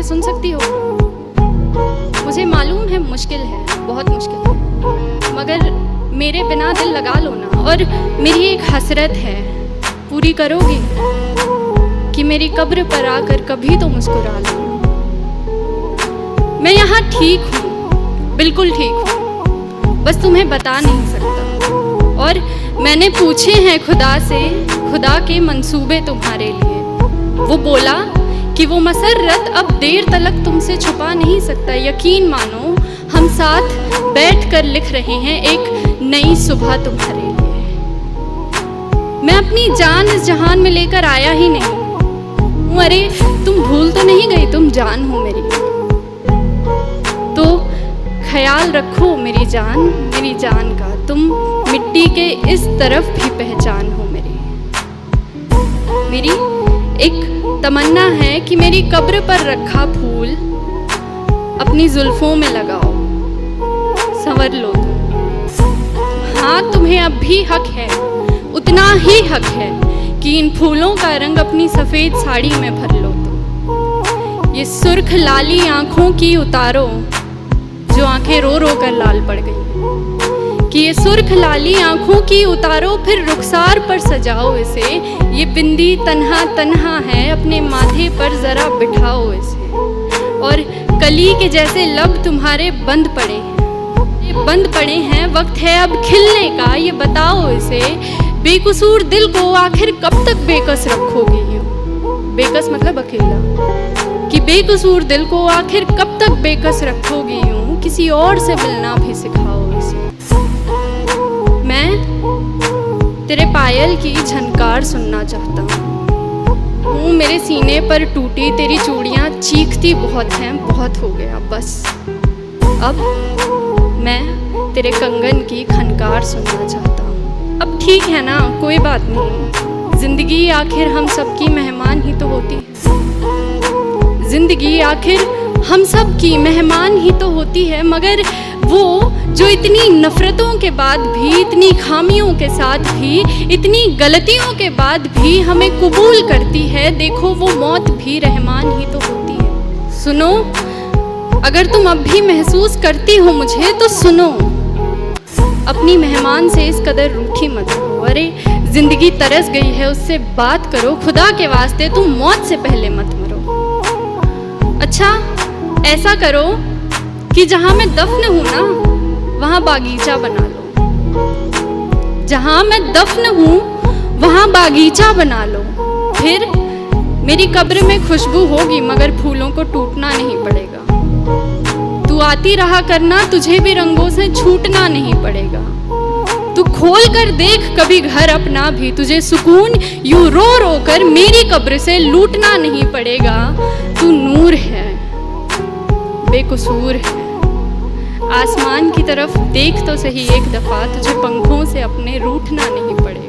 सुन सकती हो? मुझे मालूम है मुश्किल है, बहुत मुश्किल है, मगर मेरे बिना दिल लगा लो ना। और मेरी एक हसरत है, पूरी करोगे कि मेरी कब्र पर आकर कभी तो मुस्कुरा लो। मैं यहाँ ठीक हूँ, बिल्कुल ठीक हूँ, बस तुम्हें बता नहीं सकता। और मैंने पूछे हैं खुदा से, खुदा के मंसूबे तुम्हारे लिए। वो बोला कि वो मसर्रत अब देर तलक तुमसे छुपा नहीं सकता। यकीन मानो हम साथ बैठकर लिख रहे हैं एक नई सुबह तुम्हारे लिए। मैं अपनी जान इस जहान में लेकर आया ही नहीं। अरे तुम भूल तो नहीं गई, तुम जान हो मेरी, तो ख्याल रखो मेरी जान का। तुम मिट्टी के इस तरफ भी पहचान हो मेरी एक तमन्ना है कि मेरी कब्र पर रखा फूल अपनी जुल्फों में लगाओ, संवर लो तुम। हाँ, तुम्हें अब भी हक है, उतना ही हक है कि इन फूलों का रंग अपनी सफ़ेद साड़ी में भर लो तुम। ये सुर्ख लाली आँखों की उतारो जो आंखें रो रो कर लाल पड़ गई, कि ये सुर्ख लाली आँखों की उतारो, फिर रुखसार पर सजाओ इसे। ये बिंदी तन्हा तन्हा है, अपने माथे पर ज़रा बिठाओ इसे। और कली के जैसे लब तुम्हारे बंद पड़े हैं, ये बंद पड़े हैं, वक्त है अब खिलने का। ये बताओ इसे, बेकसूर दिल को आखिर कब तक बेकस रखोगी यूं? बेकस मतलब अकेला, कि बेकसूर दिल को आखिर कब तक बेकस रखोगी यूं? किसी और से मिलना भी सिखाओ इसे। मैं तेरे पायल की झनकार सुनना चाहता हूँ। मेरे सीने पर टूटी तेरी चूड़ियाँ चीखती बहुत हैं, बहुत हो गया बस। अब मैं तेरे कंगन की खनकार सुनना चाहता हूँ। अब ठीक है ना, कोई बात नहीं। जिंदगी आखिर हम सबकी मेहमान ही तो होती है। जिंदगी आखिर हम सब की मेहमान ही तो होती है, मगर वो जो इतनी नफ़रतों के बाद भी, इतनी खामियों के साथ भी, इतनी गलतियों के बाद भी हमें कबूल करती है, देखो वो मौत भी रहमान ही तो होती है। सुनो, अगर तुम अब भी महसूस करती हो मुझे तो सुनो, अपनी मेहमान से इस कदर रूठी मत हो। अरे ज़िंदगी तरस गई है, उससे बात करो, खुदा के वास्ते तुम मौत से पहले मत मरो। अच्छा ऐसा करो कि जहाँ मैं दफन हूँ ना, वहाँ बागीचा बना लो। जहाँ मैं दफन हूँ वहाँ बागीचा बना लो। फिर मेरी कब्र में खुशबू होगी, मगर फूलों को टूटना नहीं पड़ेगा। तू आती रहा करना, तुझे भी रंगों से छूटना नहीं पड़ेगा। तू खोल कर देख कभी घर अपना भी, तुझे सुकून यूं रो रो कर मेरी कब्र से लूटना नहीं पड़ेगा। तू नूर है, बेकसूर है। आसमान की तरफ देख तो सही एक दफ़ा, तुझे पंखों से अपने रूठना नहीं पड़े।